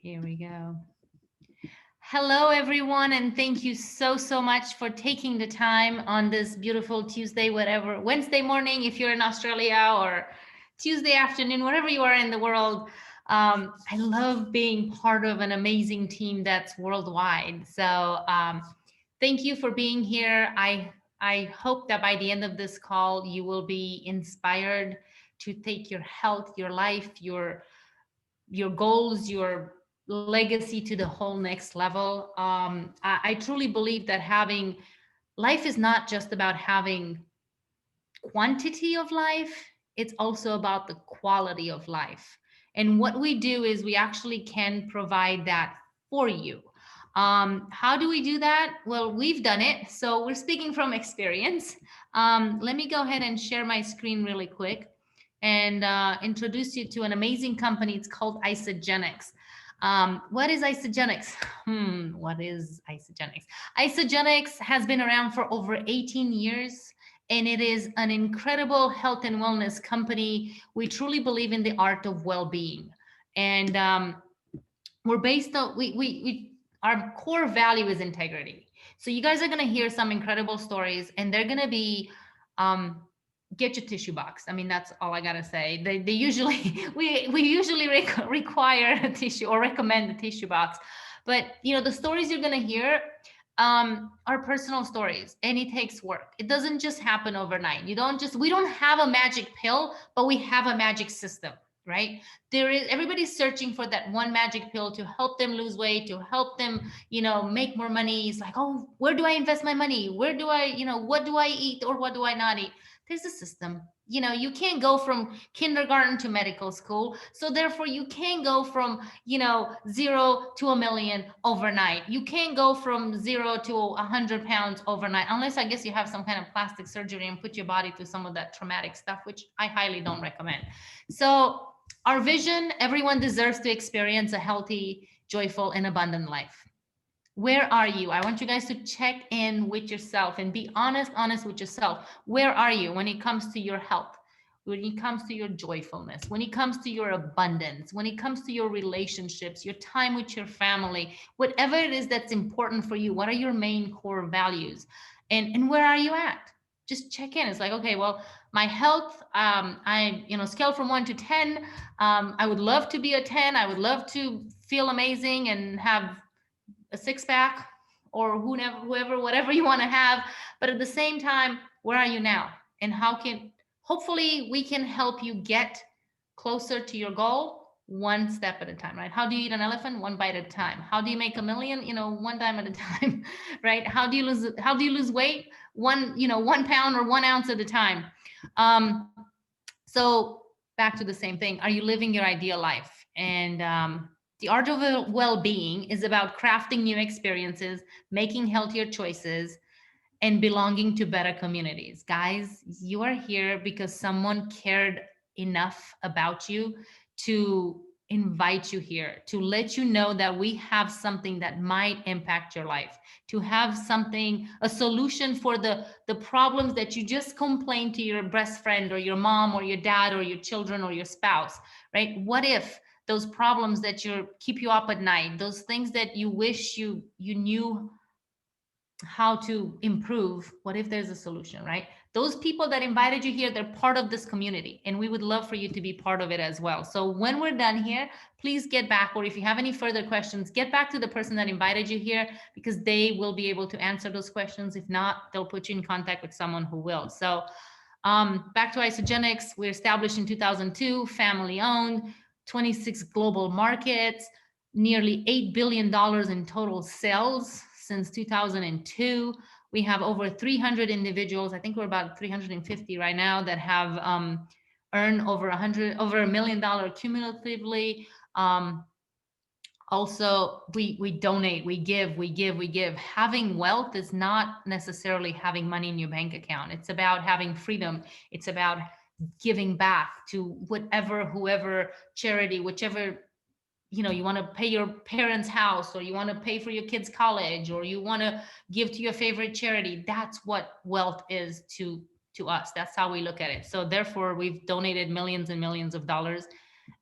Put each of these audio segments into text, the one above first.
Here we go. Hello, everyone, and thank you so much for taking the time on this beautiful Tuesday, whatever, Wednesday morning, if you're in Australia, or Tuesday afternoon, wherever you are in the world. I love being part of an amazing team that's worldwide. So thank you for being here. I hope that by the end of this call, you will be inspired to take your health, your life, your goals, your legacy to the whole next level. I truly believe that having life is not just about having quantity of life, it's also about the quality of life. And what we do is we actually can provide that for you. How do we do that? Well, we've done it. So we're speaking from experience. Let me go ahead and share my screen really quick and introduce you to an amazing company. It's called Isogenics. What is Isogenics? What is Isogenics? Isogenics has been around for over 18 years, and it is an incredible health and wellness company. We truly believe in the art of well-being, and we're based on we our core value is integrity. So you guys are going to hear some incredible stories, and they're going to be um, get your tissue box. I mean, that's all I gotta say. They usually we usually require a tissue or recommend the tissue box, but you know the stories you're gonna hear are personal stories, and it takes work. It doesn't just happen overnight. You don't just We don't have a magic pill, but we have a magic system, right? There is Everybody's searching for that one magic pill to help them lose weight, to help them make more money. It's like, oh, where do I invest my money? Where do I what do I eat or what do I not eat? There's a system. You can't go from kindergarten to medical school, so therefore you can't go from 0 to 1 million overnight. You can't go from 0 to 100 pounds overnight, unless I guess you have some kind of plastic surgery and put your body through some of that traumatic stuff, which I highly don't recommend. So our vision: everyone deserves to experience a healthy, joyful, and abundant life. Where are you? I want you guys to check in with yourself and be honest with yourself. Where are you when it comes to your health, when it comes to your joyfulness, when it comes to your abundance, when it comes to your relationships, your time with your family, whatever it is that's important for you? What are your main core values? And where are you at? Just check in. It's like, okay, well, my health, I, scale from 1 to 10. I would love to be a 10. I would love to feel amazing and have a six pack, or whoever, whatever you want to have. But at the same time, where are you now? And how can, hopefully, we can help you get closer to your goal one step at a time, right? How do you eat an elephant? One bite at a time. How do you make a million? One dime at a time, right? How do you lose weight? 1 pound or 1 ounce at a time. Um, so back to the same thing. Are you living your ideal life? And the art of well-being is about crafting new experiences, making healthier choices, and belonging to better communities. Guys, you are here because someone cared enough about you to invite you here, to let you know that we have something that might impact your life, to have something, a solution for the problems that you just complain to your best friend or your mom or your dad or your children or your spouse, right? What if those problems that you keep you up at night, those things that you wish you knew how to improve, what if there's a solution, right? Those people that invited you here, they're part of this community, and we would love for you to be part of it as well. So when we're done here, please get back, or if you have any further questions, get back to the person that invited you here, because they will be able to answer those questions. If not, they'll put you in contact with someone who will. So back to Isogenics. We're established in 2002, family owned, 26 global markets, nearly $8 billion in total sales since 2002. We have over 300 individuals. I think we're about 350 right now that have earned over $1 million cumulatively. Also, we donate, we give. Having wealth is not necessarily having money in your bank account. It's about having freedom. It's about giving back to whoever charity, whichever, you want to pay your parents' house, or you want to pay for your kids' college, or you want to give to your favorite charity. That's what wealth is to us. That's how we look at it. So therefore, we've donated millions and millions of dollars.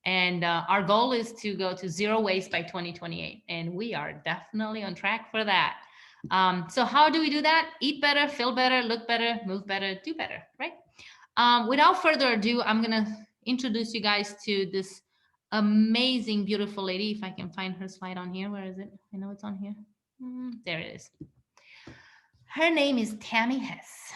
And our goal is to go to zero waste by 2028. And we are definitely on track for that. So how do we do that? Eat better, feel better, look better, move better, do better, right? Without further ado, I'm going to introduce you guys to this amazing, beautiful lady. If I can find her slide on here. Where is it? I know it's on here. There it is. Her name is Tami Hess.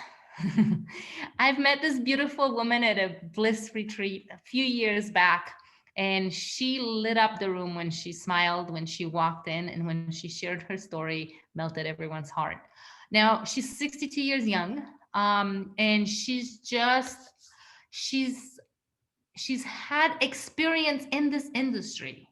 I've met this beautiful woman at a bliss retreat a few years back, and she lit up the room when she smiled, when she walked in, and when she shared her story, melted everyone's heart. Now, she's 62 years young, and she's had experience in this industry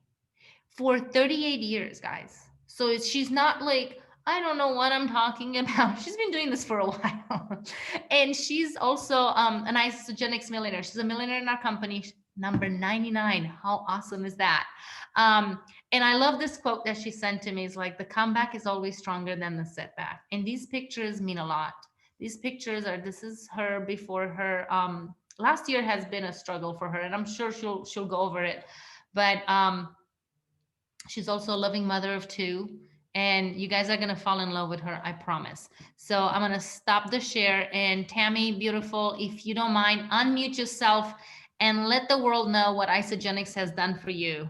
for 38 years, guys. So she's not like, I don't know what I'm talking about. She's been doing this for a while. And she's also an isogenics millionaire. She's a millionaire in our company, number 99. How awesome is that? And I love this quote that she sent to me. It's like, the comeback is always stronger than the setback. And these pictures mean a lot. These pictures this is her before her, last year has been a struggle for her, and I'm sure she'll go over it. But she's also a loving mother of two, and you guys are going to fall in love with her, I promise. So I'm going to stop the share, and Tami, beautiful, if you don't mind, unmute yourself and let the world know what Isogenics has done for you.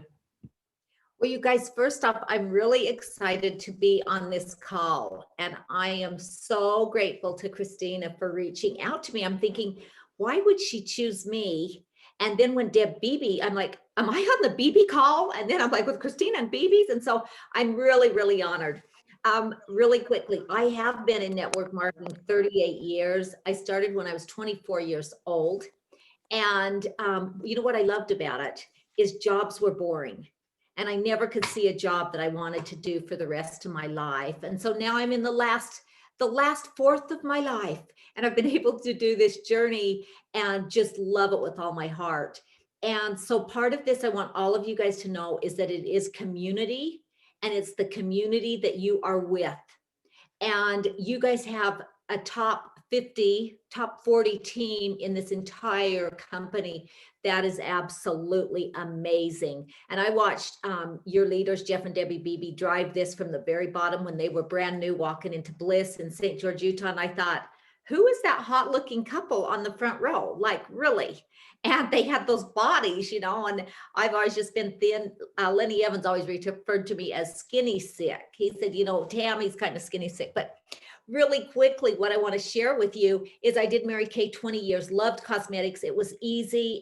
Well, you guys, first off, I'm really excited to be on this call, and I am so grateful to Christina for reaching out to me. I'm thinking, why would she choose me? And then when Deb Beebe, I'm like, am I on the Beebe call? And then I'm like with Christina and Beebe's. And so I'm really, really honored. Really quickly, I have been in network marketing 38 years. I started when I was 24 years old. And you know what I loved about it is jobs were boring. And I never could see a job that I wanted to do for the rest of my life. And so now I'm in the last fourth of my life, and I've been able to do this journey and just love it with all my heart. And so part of this I want all of you guys to know is that it is community, and it's the community that you are with. And you guys have a top 50, top 40 team in this entire company. That is absolutely amazing. And I watched your leaders, Jeff and Debbie Beebe, drive this from the very bottom when they were brand new walking into Bliss in St. George, Utah. And I thought, who is that hot looking couple on the front row? Like, really? And they had those bodies, you know, and I've always just been thin. Lenny Evans always referred to me as skinny sick. He said, you know, Tammy's kind of skinny sick. But really quickly, what I want to share with you is I did Mary Kay 20 years, loved cosmetics. It was easy.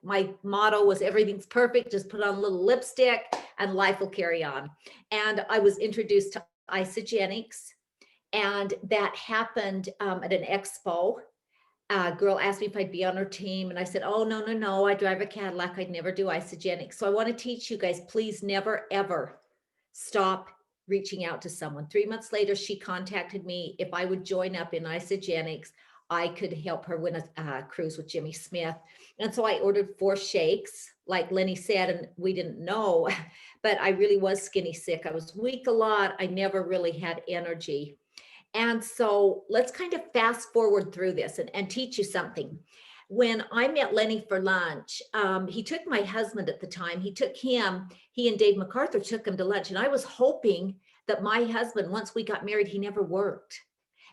My motto was everything's perfect. Just put on a little lipstick and life will carry on. And I was introduced to Isogenics, and that happened at an expo. A girl asked me if I'd be on her team, and I said, oh, no, I drive a Cadillac. I'd never do Isogenics. So I want to teach you guys, please never, ever stop reaching out to someone. 3 months later, she contacted me if I would join up in Isogenics. I could help her win a cruise with Jimmy Smith. And so I ordered 4 shakes, like Lenny said, and we didn't know, but I really was skinny sick. I was weak a lot. I never really had energy. And so let's kind of fast forward through this and teach you something. When I met Lenny for lunch, he took my husband at the time, he and Dave MacArthur took him to lunch. And I was hoping that my husband, once we got married, he never worked.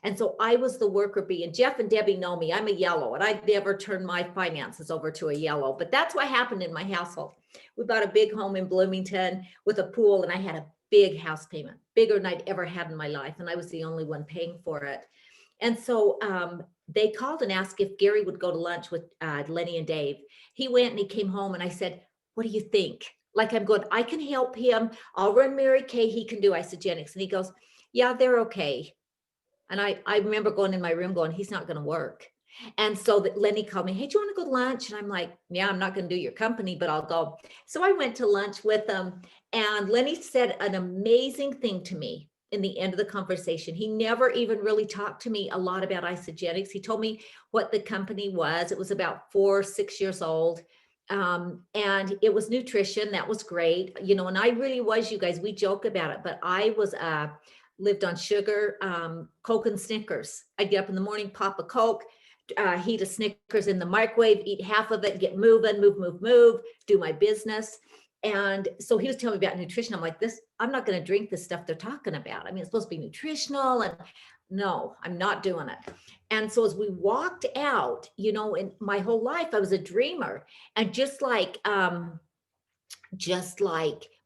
And so I was the worker bee. And Jeff and Debbie know me, I'm a yellow, and I'd never turn my finances over to a yellow. But that's what happened in my household. We bought a big home in Bloomington with a pool, and I had a big house payment, bigger than I'd ever had in my life. And I was the only one paying for it. And so they called and asked if Gary would go to lunch with Lenny and Dave. He went and he came home, and I said, what do you think? Like, I'm going, I can help him. I'll run Mary Kay. He can do Isogenics. And he goes, yeah, they're okay. And I remember going in my room going, he's not going to work. And so Lenny called me, hey, do you want to go to lunch? And I'm like, yeah, I'm not going to do your company, but I'll go. So I went to lunch with them, and Lenny said an amazing thing to me in the end of the conversation. He never even really talked to me a lot about Isogenics. He told me what the company was. It was about 4 or 6 years old. And it was nutrition. That was great. You know, and I really was, you guys, we joke about it, but I was lived on sugar, Coke and Snickers. I'd get up in the morning, pop a Coke, heat a Snickers in the microwave, eat half of it, get moving, move, do my business. And so he was telling me about nutrition. I'm like, I'm not going to drink this stuff they're talking about. I mean, it's supposed to be nutritional, and no, I'm not doing it. And so as we walked out, in my whole life, I was a dreamer. And just like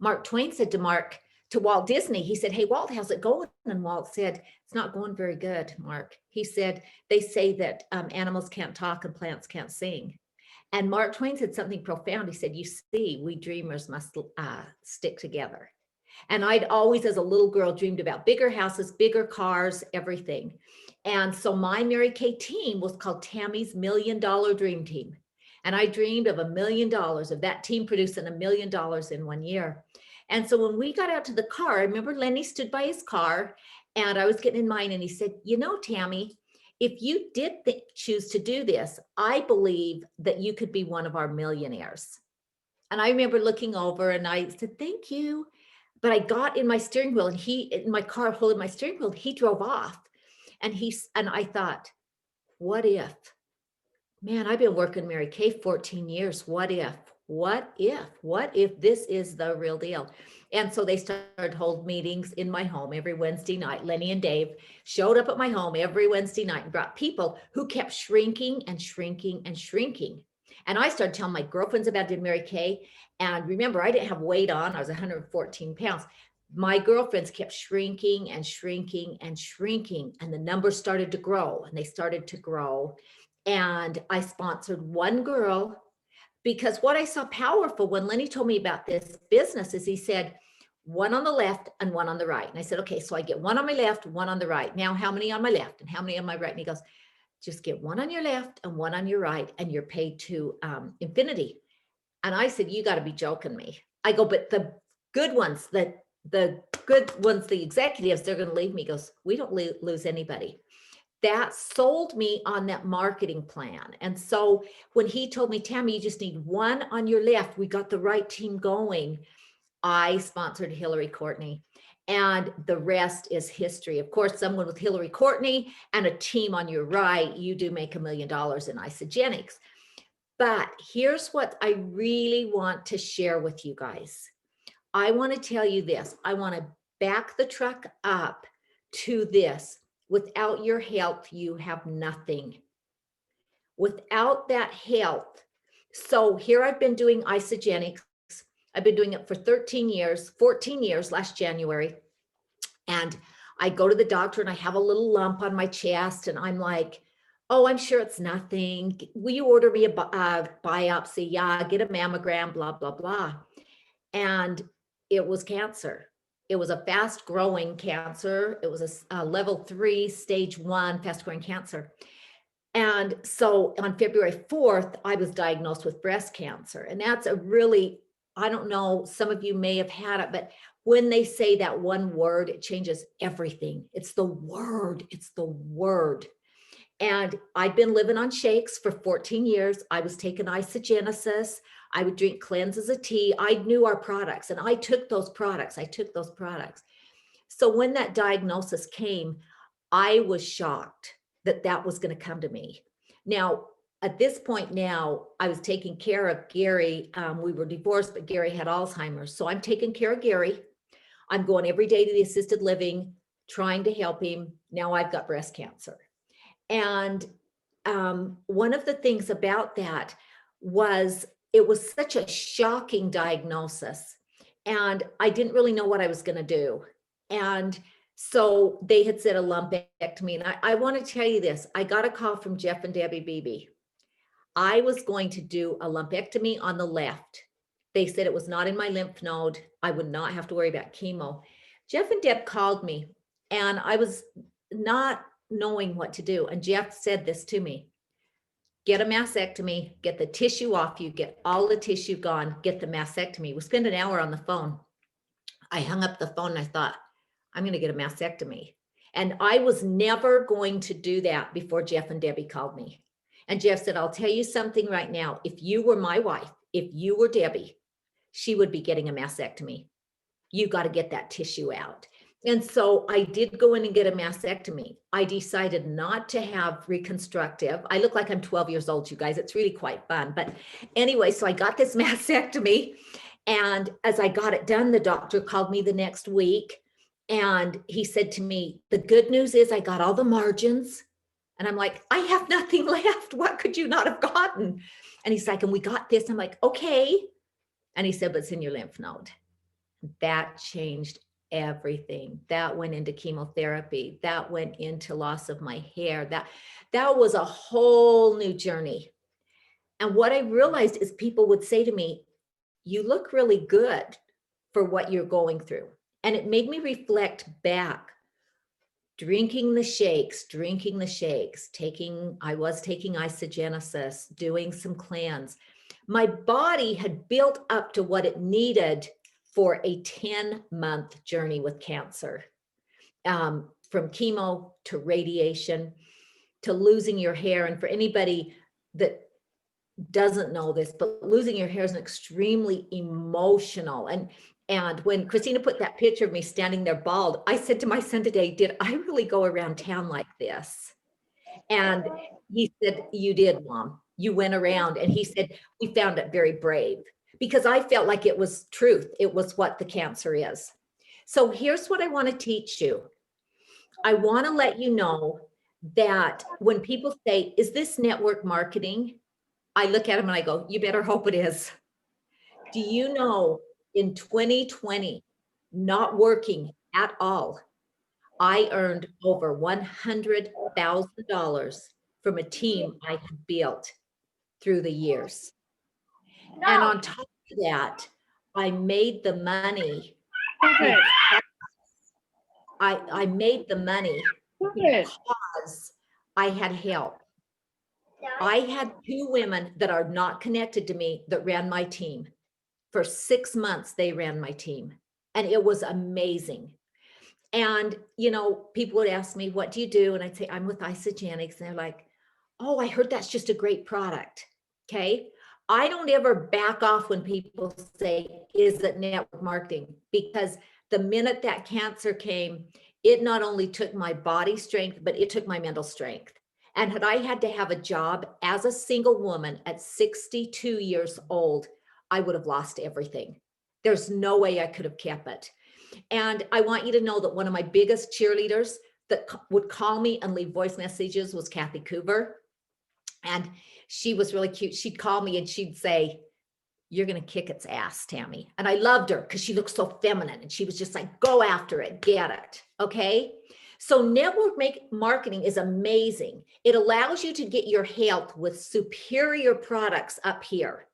Mark Twain said to Walt Disney, he said, "Hey, Walt, how's it going?" And Walt said, "It's not going very good, Mark." He said, "They say that animals can't talk and plants can't sing." And Mark Twain said something profound. He said, "You see, we dreamers must stick together." And I'd always, as a little girl, dreamed about bigger houses, bigger cars, everything. And so my Mary Kay team was called Tami's $1 Million Dream Team. And I dreamed of $1 million, of that team producing $1 million in 1 year. And so when we got out to the car, I remember Lenny stood by his car and I was getting in mine, and he said, "Tami, if you did choose to do this, I believe that you could be one of our millionaires." And I remember looking over and I said, "Thank you." But I got in my steering wheel, and in my car holding my steering wheel, he drove off. And I thought, what if? Man, I've been working Mary Kay 14 years. What if this is the real deal? And so they started hold meetings in my home every Wednesday night. Lenny and Dave showed up at my home every Wednesday night and brought people who kept shrinking and shrinking and shrinking. And I started telling my girlfriends about Mary Kay. And remember, I didn't have weight on. I was 114 pounds. My girlfriends kept shrinking and shrinking and shrinking. And the numbers started to grow, and they started to grow. And I sponsored one girl, because what I saw powerful when Lenny told me about this business is he said, one on the left and one on the right. And I said, "Okay, so I get one on my left, one on the right. Now, how many on my left and how many on my right?" And he goes, "Just get one on your left and one on your right, and you're paid to infinity." And I said, "You got to be joking me." I go, "But the good ones, the good ones, the executives, they're going to leave me." He goes, "We don't lose anybody." That sold me on that marketing plan. And so when he told me, "Tami, you just need one on your left, we got the right team going," I sponsored Hillary Courtney. And the rest is history. Of course, someone with Hillary Courtney and a team on your right, you do make $1 million in isogenics. But here's what I really want to share with you guys. I want to tell you this. I want to back the truck up to this. Without your health, you have nothing. Without that health. So here I've been doing isogenics. I've been doing it for 13 years, 14 years last January. And I go to the doctor and I have a little lump on my chest and I'm like, "Oh, I'm sure it's nothing. Will you order me a biopsy? Yeah, get a mammogram, blah, blah, blah." And it was cancer. It was a fast growing cancer. It was a level 3, stage 1 fast growing cancer. And so on February 4th, I was diagnosed with breast cancer. And that's I don't know, some of you may have had it, but when they say that one word, it changes everything. It's the word. And I'd been living on shakes for 14 years. I was taking isogenesis. I would drink cleanse as a tea. I knew our products and I took those products. So when that diagnosis came, I was shocked that was going to come to me. Now, at this point now, I was taking care of Gary. We were divorced, but Gary had Alzheimer's. So I'm taking care of Gary. I'm going every day to the assisted living, trying to help him. Now I've got breast cancer. And one of the things about that was it was such a shocking diagnosis. And I didn't really know what I was going to do. And so they had said a lumpectomy. And I want to tell you this. I got a call from Jeff and Debbie Beebe. I was going to do a lumpectomy on the left. They said it was not in my lymph node. I would not have to worry about chemo. Jeff and Deb called me and I was not knowing what to do. And Jeff said this to me: "Get a mastectomy, get the tissue off you, get all the tissue gone, get the mastectomy." We spent an hour on the phone. I hung up the phone and I thought, I'm going to get a mastectomy. And I was never going to do that before Jeff and Debbie called me. And Jeff said, "I'll tell you something right now. If you were my wife, if you were Debbie, she would be getting a mastectomy. You got to get that tissue out." And so I did go in and get a mastectomy. I decided not to have reconstructive. I look like I'm 12 years old, you guys. It's really quite fun. But anyway, so I got this mastectomy. And as I got it done, the doctor called me the next week and he said to me, the good news is I got all the margins. And I'm like, I have nothing left. What could you not have gotten? And he's like, and we got this. I'm like, okay. And he said, but it's in your lymph node. That changed everything. That went into chemotherapy. That went into loss of my hair. That was a whole new journey. And what I realized is people would say to me, you look really good for what you're going through. And it made me reflect back, drinking the shakes, I was taking isogenesis, doing some cleanse. My body had built up to what it needed for a 10-month journey with cancer, from chemo to radiation to losing your hair. And for anybody that doesn't know this, but losing your hair is an extremely emotional. And when Christina put that picture of me standing there bald, I said to my son today, did I really go around town like this? And he said, you did, Mom. You went around. And he said, we found it very brave, because I felt like it was truth. It was what the cancer is. So here's what I want to teach you. I want to let you know that when people say, is this network marketing? I look at them and I go, you better hope it is. Do you know, in 2020, not working at all, I earned over $100,000 from a team I had built through the years. And on top of that, I made the money. I made the money because I had help. I had 2 women that are not connected to me that ran my team. For 6 months, they ran my team, and it was amazing. And, you know, people would ask me, what do you do? And I'd say, I'm with Isogenics. And they're like, oh, I heard that's just a great product. Okay. I don't ever back off when people say, is it network marketing? Because the minute that cancer came, it not only took my body strength, but it took my mental strength. And had I had to have a job as a single woman at 62 years old, I would have lost everything. There's no way I could have kept it. And I want you to know that one of my biggest cheerleaders that would call me and leave voice messages was Kathy Coover. And she was really cute. She'd call me and she'd say, you're going to kick its ass, Tami. And I loved her because she looked so feminine. And she was just like, go after it, get it. Okay. So network marketing is amazing. It allows you to get your health with superior products up here.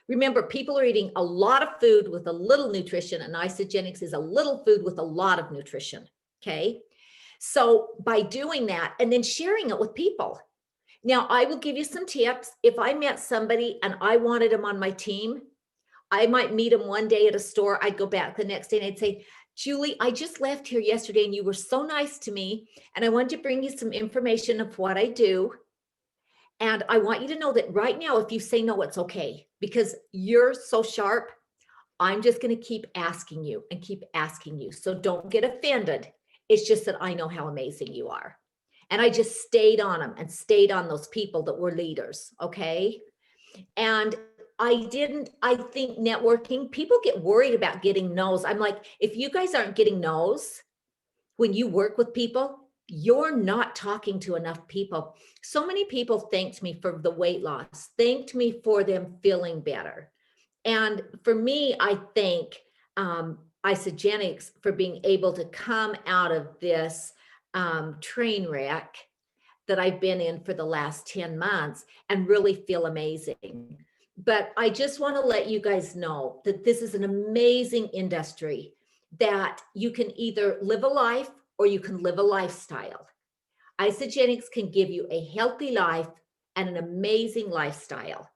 Remember, people are eating a lot of food with a little nutrition, and Isogenics is a little food with a lot of nutrition. Okay. So by doing that and then sharing it with people. Now, I will give you some tips. If I met somebody and I wanted them on my team, I might meet them one day at a store. I'd go back the next day and I'd say, Julie, I just left here yesterday and you were so nice to me. And I wanted to bring you some information of what I do. And I want you to know that right now, if you say no, it's okay, because you're so sharp. I'm just going to keep asking you and keep asking you. So don't get offended. It's just that I know how amazing you are. And I just stayed on them and stayed on those people that were leaders. Okay. And I think networking, people get worried about getting no's. I'm like, if you guys aren't getting no's when you work with people, you're not talking to enough people. So many people thanked me for the weight loss, thanked me for them feeling better. And for me, I thank Isogenics for being able to come out of this train wreck that I've been in for the last 10 months and really feel amazing. But I just want to let you guys know that this is an amazing industry, that you can either live a life or you can live a lifestyle. Isogenics can give you a healthy life and an amazing lifestyle.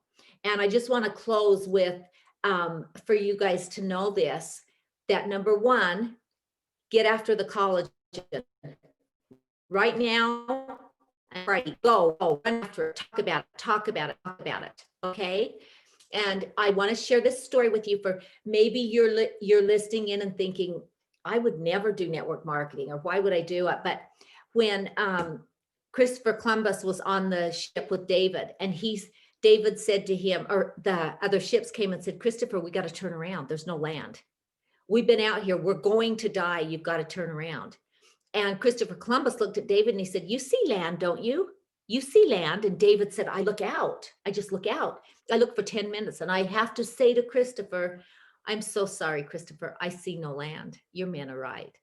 And I just want to close with, for you guys to know this, that number one, get after the collagen. Right now, right, go, run after it, talk about it, okay? And I want to share this story with you. For maybe you're listening in and thinking, I would never do network marketing, or why would I do it? But when Christopher Columbus was on the ship with David, and David said to him, or the other ships came and said, Christopher, we got to turn around. There's no land. We've been out here. We're going to die. You've got to turn around. And Christopher Columbus looked at David and he said, you see land, don't you? You see land. And David said, I look out. I just look out. I look for 10 minutes. And I have to say to Christopher, I'm so sorry, Christopher. I see no land. Your men are right.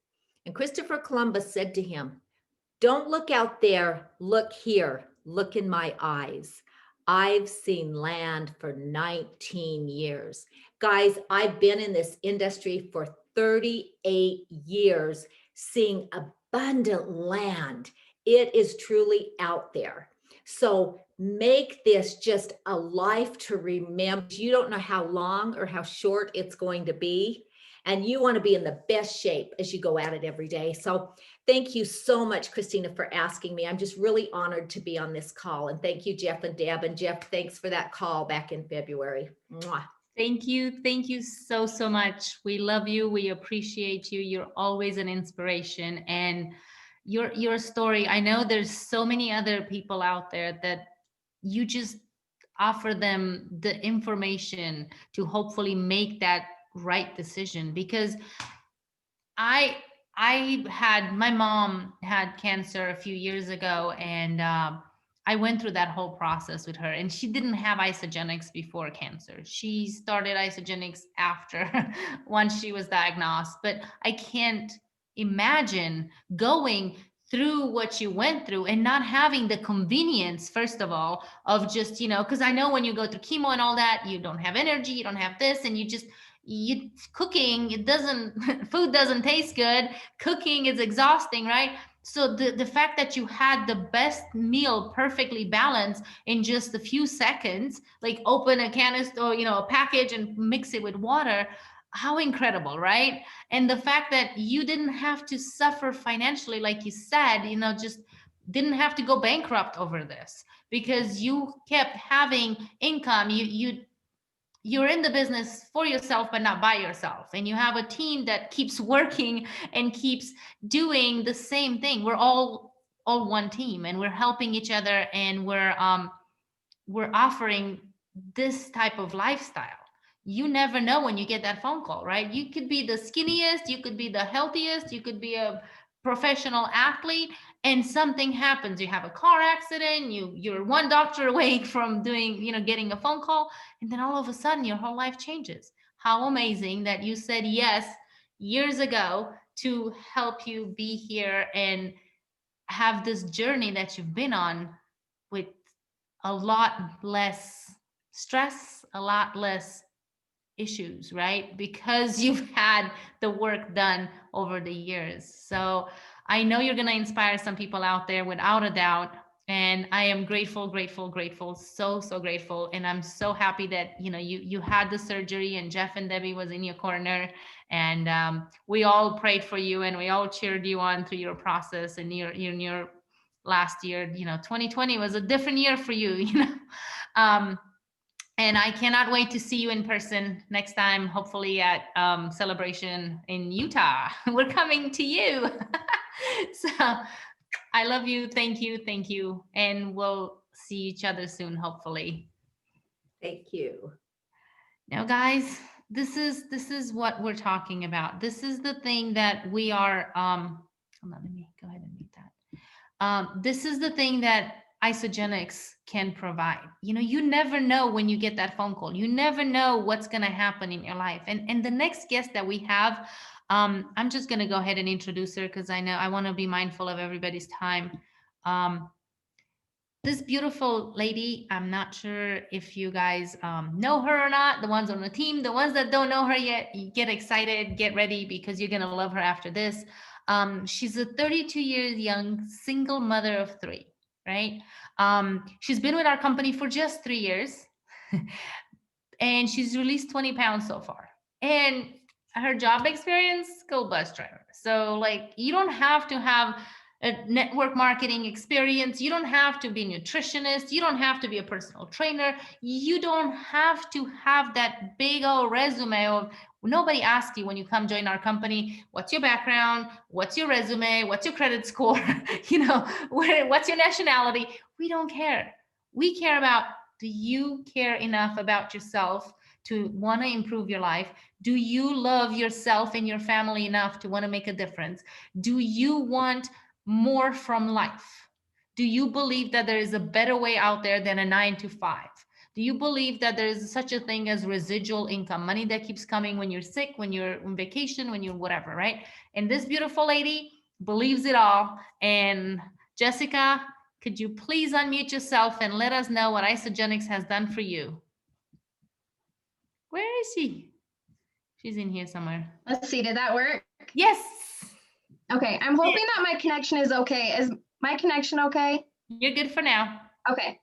And Christopher Columbus said to him, don't look out there. Look here. Look in my eyes. I've seen land for 19 years. Guys, I've been in this industry for 38 years, seeing abundant land. It is truly out there. So make this just a life to remember. You don't know how long or how short it's going to be. And you want to be in the best shape as you go at it every day. So thank you so much, Christina, for asking me. I'm just really honored to be on this call. And thank you, Jeff and Deb. And Jeff, thanks for that call back in February. Mwah. Thank you. Thank you so, so much. We love you. We appreciate you. You're always an inspiration. And your story, I know there's so many other people out there that you just offer them the information to hopefully make that right decision. Because my mom had cancer a few years ago, and I went through that whole process with her, and she didn't have isogenics before cancer. She started isogenics after once she was diagnosed. But I can't imagine going through what you went through and not having the convenience, first of all, of just, because I know when you go through chemo and all that, you don't have energy, you don't have this, and you cooking, food doesn't taste good. Cooking is exhausting, right? So the fact that you had the best meal perfectly balanced in just a few seconds, like open a canister or, a package and mix it with water, how incredible, right? And the fact that you didn't have to suffer financially, like you said, just didn't have to go bankrupt over this, because you kept having income. You're in the business for yourself, but not by yourself. And you have a team that keeps working and keeps doing the same thing. We're all one team, and we're helping each other, and we're offering this type of lifestyle. You never know when you get that phone call, right? You could be the skinniest, you could be the healthiest, you could be a professional athlete, and something happens. You have a car accident, you're one doctor away from getting a phone call, and then all of a sudden your whole life changes. How amazing that you said yes years ago to help you be here and have this journey that you've been on, with a lot less stress, a lot less issues, right? Because you've had the work done over the years. So I know you're going to inspire some people out there, without a doubt. And I am grateful, so, so grateful. And I'm so happy that, you had the surgery, and Jeff and Debbie was in your corner, and we all prayed for you, and we all cheered you on through your process and your last year. 2020 was a different year for you, and I cannot wait to see you in person next time, hopefully at Celebration in Utah. We're coming to you. So I love you. Thank you. And we'll see each other soon, hopefully. Thank you. Now, guys, this is what we're talking about. This is the thing that we are, hold on, let me go ahead and mute that. This is the thing that isogenics can provide. You never know when you get that phone call. You never know what's going to happen in your life. And the next guest that we have, I'm just going to go ahead and introduce her, because I know I want to be mindful of everybody's time. This beautiful lady, I'm not sure if you guys know her or not, the ones on the team. The ones that don't know her yet, get excited, get ready, because you're going to love her after this. She's a 32 years young single mother of 3. Right? She's been with our company for just 3 years, and she's released 20 pounds so far. And her job experience, school bus driver. So you don't have to have a network marketing experience. You don't have to be a nutritionist. You don't have to be a personal trainer. You don't have to have that big old resume of Nobody asks you when you come join our company, what's your background? What's your resume? What's your credit score? What's your nationality? We don't care. We care about, do you care enough about yourself to want to improve your life? Do you love yourself and your family enough to want to make a difference? Do you want more from life? Do you believe that there is a better way out there than a 9 to 5? Do you believe that there is such a thing as residual income, money that keeps coming when you're sick, when you're on vacation, when you're whatever, right? And this beautiful lady believes it all. And Jessica, could you please unmute yourself and let us know what Isogenics has done for you? Where is she? She's in here somewhere. Let's see, did that work? Yes. Okay, I'm hoping that my connection is okay. Is my connection okay? You're good for now. Okay.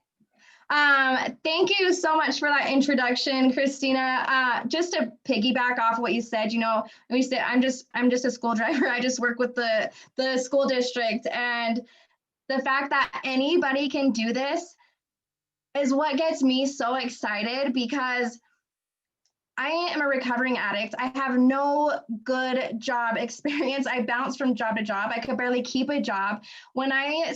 Thank you so much for that introduction, Christina. Just to piggyback off what you said, we said I'm just a school driver. I just work with the school district, and the fact that anybody can do this is what gets me so excited, because I am a recovering addict. I have no good job experience. I bounce from job to job. I could barely keep a job. When I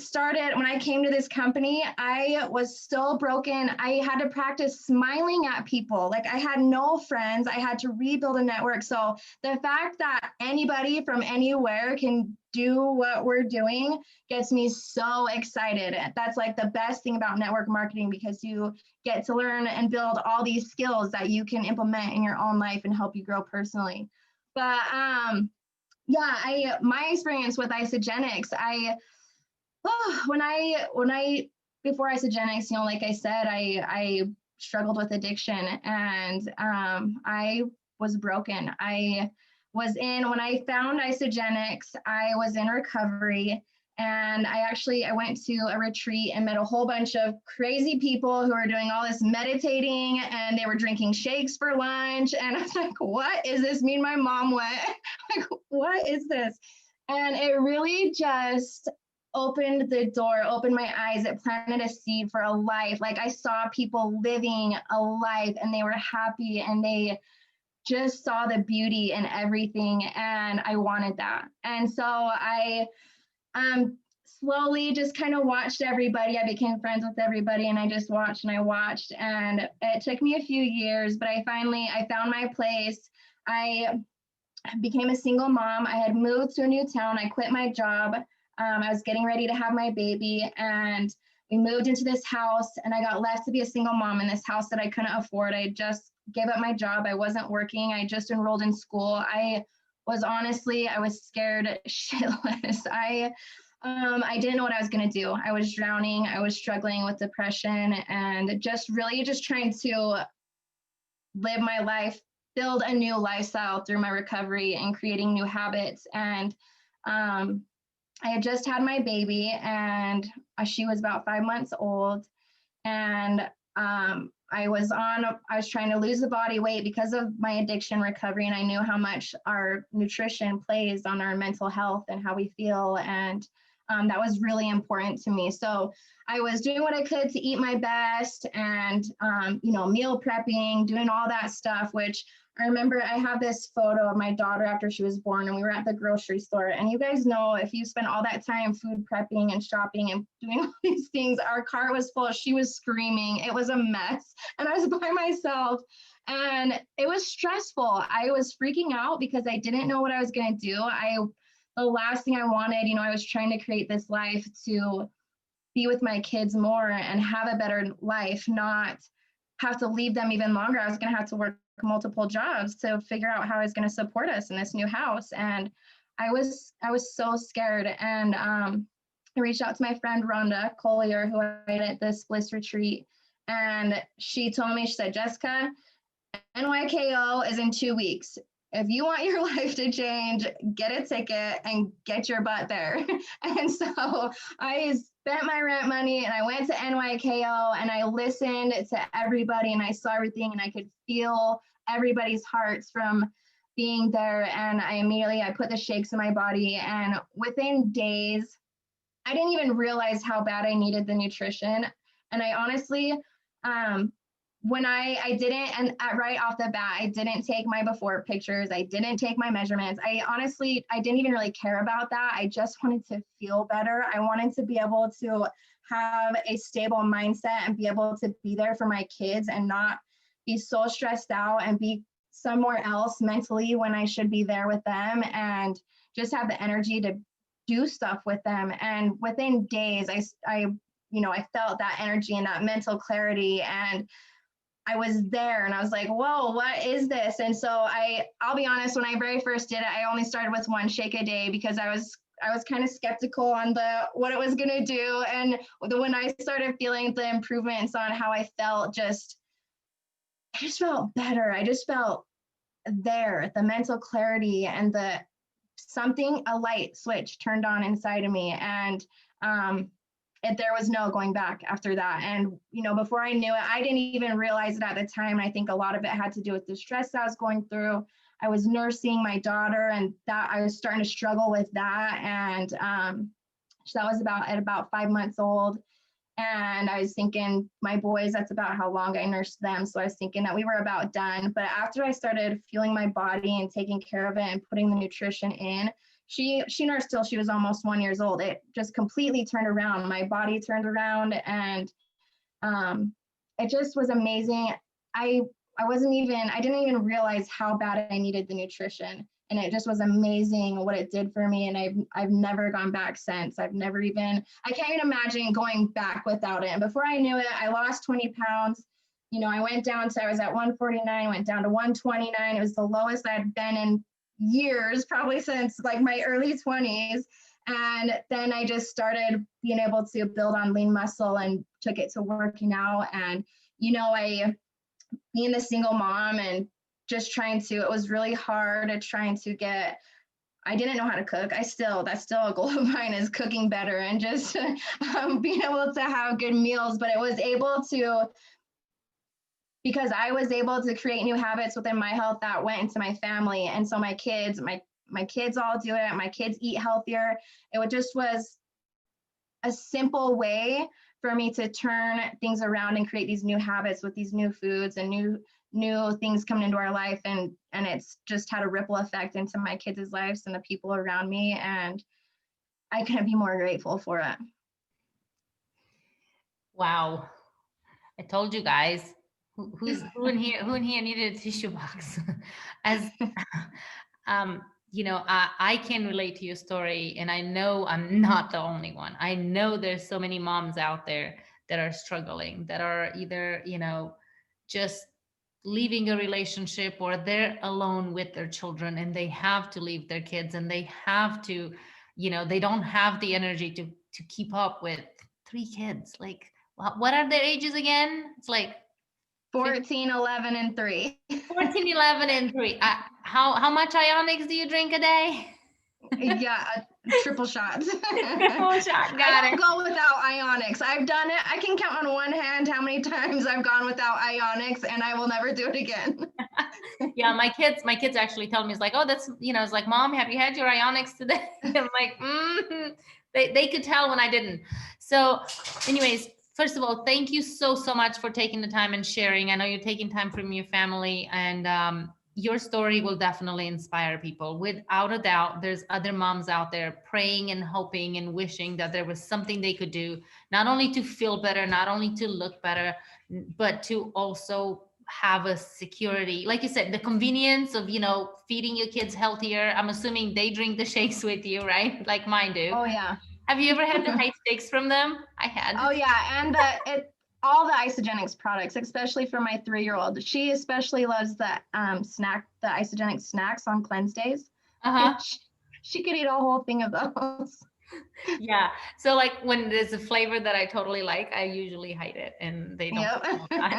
came to this company, I was so broken. I had to practice smiling at people. Like, I had no friends. I had to rebuild a network. So the fact that anybody from anywhere can do what we're doing gets me so excited. That's like the best thing about network marketing, because you get to learn and build all these skills that you can implement in your own life and help you grow personally. But my experience with Isogenics, before Isogenics, like I said, I struggled with addiction, and I was broken. When I found Isogenics, I was in recovery. And I went to a retreat and met a whole bunch of crazy people who were doing all this meditating, and they were drinking shakes for lunch. And I was like, what is this? Me and my mom went, like, what is this? And it really just opened the door, opened my eyes. It planted a seed for a life. Like, I saw people living a life, and they were happy, and they just saw the beauty in everything. And I wanted that. And so I slowly just kind of watched everybody. I became friends with everybody, and I just watched and I watched, and it took me a few years, but I found my place. I became a single mom. I had moved to a new town. I quit my job. I was getting ready to have my baby, and we moved into this house, and I got left to be a single mom in this house that I couldn't afford. I just gave up my job. I wasn't working. I just enrolled in school. I was scared shitless. I didn't know what I was going to do. I was drowning. I was struggling with depression, and just trying to live my life, build a new lifestyle through my recovery and creating new habits. And I had just had my baby, and she was about 5 months old. And I was trying to lose the body weight because of my addiction recovery. And I knew how much our nutrition plays on our mental health and how we feel. And that was really important to me. So I was doing what I could to eat my best, and, meal prepping, doing all that stuff, which I remember I have this photo of my daughter after she was born, and we were at the grocery store. And you guys know, if you spend all that time food prepping and shopping and doing all these things, our car was full. She was screaming. It was a mess. And I was by myself, and it was stressful. I was freaking out because I didn't know what I was going to do. The last thing I wanted, I was trying to create this life to be with my kids more and have a better life, not have to leave them even longer. I was going to have to work multiple jobs to figure out how I was going to support us in this new house. And I was so scared. And I reached out to my friend Rhonda Collier, who I met at this Bliss retreat. And she told me, she said, Jessica, NYKO is in 2 weeks. If you want your life to change, get a ticket and get your butt there. And so I spent my rent money, and I went to NYKO, and I listened to everybody, and I saw everything, and I could feel everybody's hearts from being there. And I put the shakes in my body, and within days, I didn't even realize how bad I needed the nutrition. And I honestly, when I didn't, and right off the bat, I didn't take my before pictures. I didn't take my measurements. I didn't even really care about that. I just wanted to feel better. I wanted to be able to have a stable mindset and be able to be there for my kids and not be so stressed out and be somewhere else mentally when I should be there with them, and just have the energy to do stuff with them. And within days, I felt that energy and that mental clarity, and I was there and I was like, whoa, what is this? And so I'll be honest, when I very first did it, I only started with 1 shake a day because I was kind of skeptical on what it was going to do. And when I started feeling the improvements on how I felt, I just felt better. I just felt there, the mental clarity and a light switch turned on inside of me. And there was no going back after that. And, before I knew it, I didn't even realize it at the time. And I think a lot of it had to do with the stress I was going through. I was nursing my daughter, and that I was starting to struggle with that. And so that was at about 5 months old. And I was thinking, my boys, that's about how long I nursed them. So I was thinking that we were about done. But after I started feeling my body and taking care of it and putting the nutrition in, she nursed till she was almost 1 year old. It just completely turned around. My body turned around, and it just was amazing. I didn't even realize how bad I needed the nutrition. And it just was amazing what it did for me. And I've never gone back since. I can't even imagine going back without it. And before I knew it, I lost 20 pounds. I was at 149, went down to 129. It was the lowest I'd been in years, probably since like my early 20s. And then I just started being able to build on lean muscle and took it to working out. And, being the single mom and just it was really hard at trying to I didn't know how to cook. That's still a goal of mine, is cooking better and just being able to have good meals. But because I was able to create new habits within my health that went into my family. And so my kids all do it. My kids eat healthier. Just was a simple way for me to turn things around and create these new habits with these new foods and new things coming into our life. And it's just had a ripple effect into my kids' lives and the people around me. And I couldn't be more grateful for it. Wow. I told you guys, who in here needed a tissue box? As I can relate to your story, and I know I'm not the only one. I know there's so many moms out there that are struggling, that are either, just leaving a relationship, or they're alone with their children and they have to leave their kids, and they have to, they don't have the energy to keep up with 3 kids. Like, what are their ages again? It's like 14, 11, and 3. 14, 11, and 3. How much Ionics do you drink a day? Yeah, triple shots. Triple shot, got I it. don't go without Ionics. I've done it. I can count on one hand how many times I've gone without Ionics, and I will never do it again. Yeah, my kids actually tell me, it's like, oh, that's, it's like, Mom, have you had your Ionics today? I'm like, they could tell when I didn't. So anyways, first of all, thank you so much for taking the time and sharing. I know you're taking time from your family, and your story will definitely inspire people. Without a doubt, there's other moms out there praying and hoping and wishing that there was something they could do, not only to feel better, not only to look better, but to also have a security. Like you said, the convenience of, feeding your kids healthier. I'm assuming they drink the shakes with you, right? Like mine do. Oh, yeah. Have you ever had the night shakes from them? I had. Oh, yeah. And all the Isogenics products, especially for my 3-year-old. She especially loves the Isogenic snacks on cleanse days. Uh-huh. She could eat a whole thing of those. Yeah. So like when there's a flavor that I totally like, I usually hide it, and they don't know about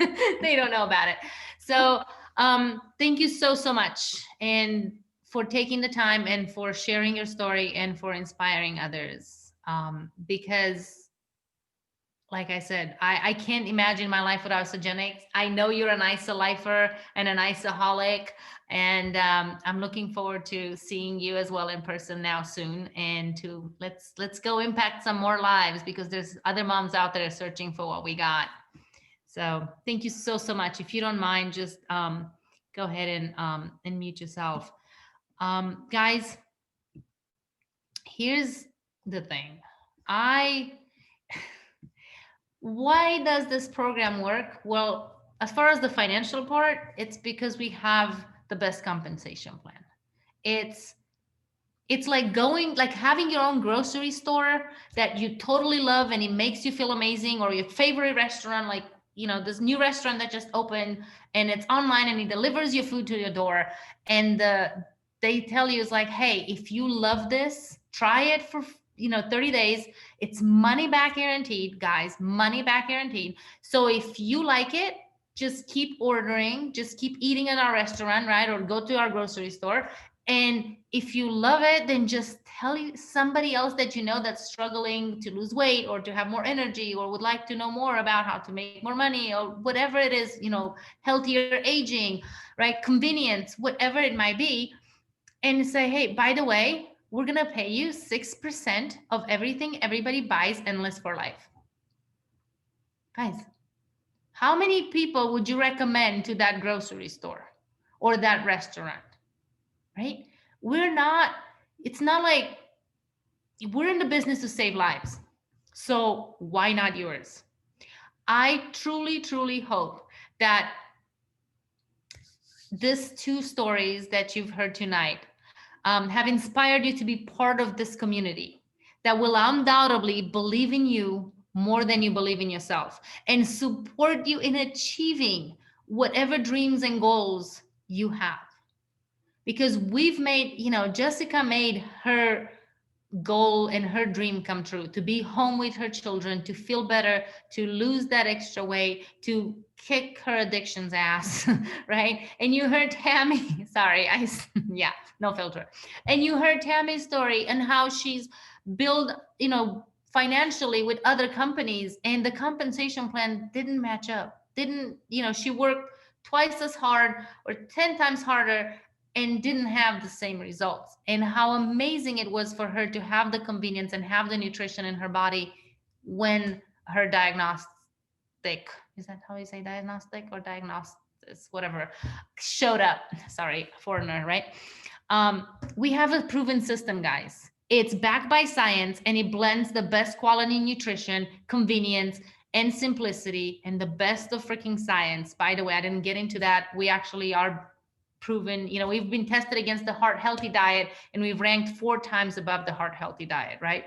it. They don't know about it. So thank you so much, and for taking the time and for sharing your story and for inspiring others. Because like I said, I can't imagine my life without Isogenics. I know you're an Iso-lifer and an Isoholic, and I'm looking forward to seeing you as well in person now soon, and to let's go impact some more lives, because there's other moms out there searching for what we got. So thank you so, so much. If you don't mind, just go ahead and mute yourself. Guys, here's the thing. Why does this program work? Well, as far as the financial part, it's because we have the best compensation plan. It's like having your own grocery store that you totally love and it makes you feel amazing, or your favorite restaurant, like, this new restaurant that just opened and it's online and it delivers your food to your door. And they tell you, it's like, hey, if you love this, try it for 30 days. It's money back guaranteed, guys, money back guaranteed. So if you like it, just keep ordering, just keep eating at our restaurant, right? Or go to our grocery store. And if you love it, then just tell somebody else that you know that's struggling to lose weight or to have more energy or would like to know more about how to make more money or whatever it is, healthier aging, right? Convenience, whatever it might be. And say, hey, by the way, we're going to pay you 6% of everything everybody buys, endless for life. Guys, how many people would you recommend to that grocery store or that restaurant? Right? It's not like we're in the business to save lives. So why not yours? I truly, truly hope that these two stories that you've heard tonight have inspired you to be part of this community that will undoubtedly believe in you more than you believe in yourself and support you in achieving whatever dreams and goals you have. Because we've made, Jessica made her goal and her dream come true, to be home with her children, to feel better, to lose that extra weight, to kick her addiction's ass, right? And you heard Tami, sorry, yeah, no filter. And you heard Tami's story and how she's built, financially with other companies, and the compensation plan didn't match up. She worked twice as hard or 10 times harder and didn't have the same results. And how amazing it was for her to have the convenience and have the nutrition in her body when her diagnostic, is that how you say diagnostic or diagnosis, whatever, showed up. Sorry, foreigner, right? We have a proven system, guys. It's backed by science and it blends the best quality nutrition, convenience, and simplicity, and the best of freaking science. By the way, I didn't get into that. We actually are proven, we've been tested against the heart healthy diet and we've ranked 4 times above the heart healthy diet, right?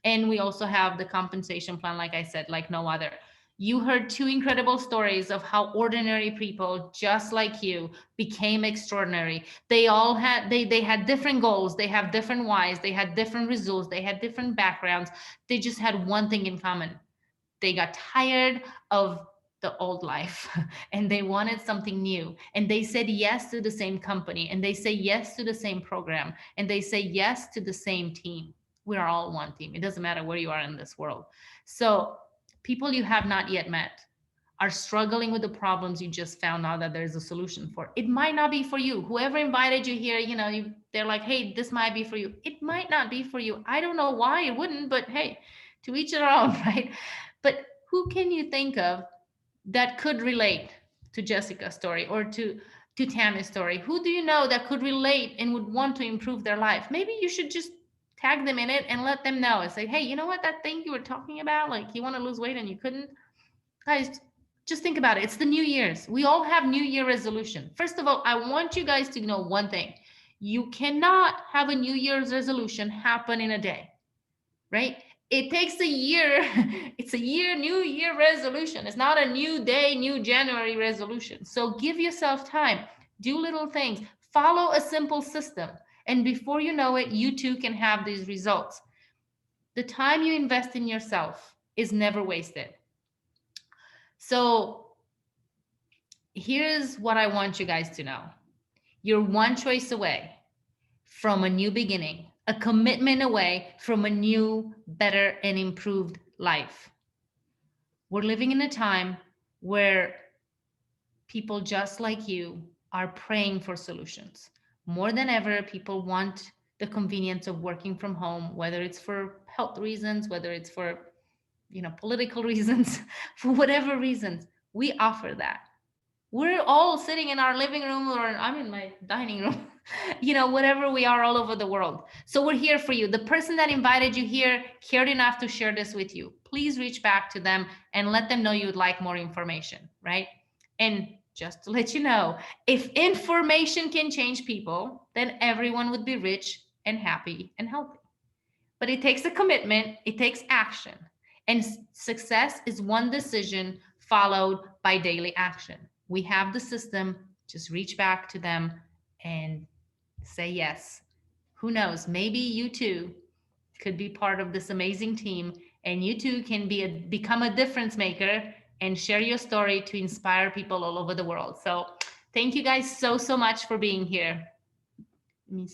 And we also have the compensation plan, like I said, like no other. You heard 2 incredible stories of how ordinary people just like you became extraordinary. They all had, they had different goals, they have different whys, they had different results, they had different backgrounds. They just had one thing in common. They got tired of the old life and they wanted something new, and they said yes to the same company, and they say yes to the same program, and they say yes to the same team. We are all one team. It doesn't matter where you are in this world. So people you have not yet met are struggling with the problems you just found out that there's a solution for. It might not be for you. Whoever invited you here, they're like, hey, this might be for you. It might not be for you. I don't know why it wouldn't, but hey, to each their own, right? But who can you think of that could relate to Jessica's story or to Tami's story? Who do you know that could relate and would want to improve their life? Maybe you should just tag them in it and let them know and say, hey, you know what, that thing you were talking about, like you want to lose weight and you couldn't. Guys, just think about it. It's the New Year's. We all have New Year resolution. First of all, I want you guys to know one thing. You cannot have a New Year's resolution happen in a day, right? It takes a year. It's a year, New Year resolution. It's not a new day, new January resolution. So give yourself time. Do little things. Follow a simple system. And before you know it, you too can have these results. The time you invest in yourself is never wasted. So here's what I want you guys to know. You're one choice away from a new beginning, a commitment away from a new, better, and improved life. We're living in a time where people just like you are praying for solutions. More than ever, people want the convenience of working from home, whether it's for health reasons, whether it's for political reasons, for whatever reasons. We offer that. We're all sitting in our living room, or I'm in my dining room, whatever we are all over the world. So we're here for you. The person that invited you here cared enough to share this with you. Please reach back to them and let them know you would like more information, right? And just to let you know, if information can change people, then everyone would be rich and happy and healthy. But it takes a commitment, it takes action. And success is one decision followed by daily action. We have the system, just reach back to them and say yes. Who knows, maybe you too could be part of this amazing team, and you too can become a difference maker and share your story to inspire people all over the world. So thank you guys so much for being here. Let me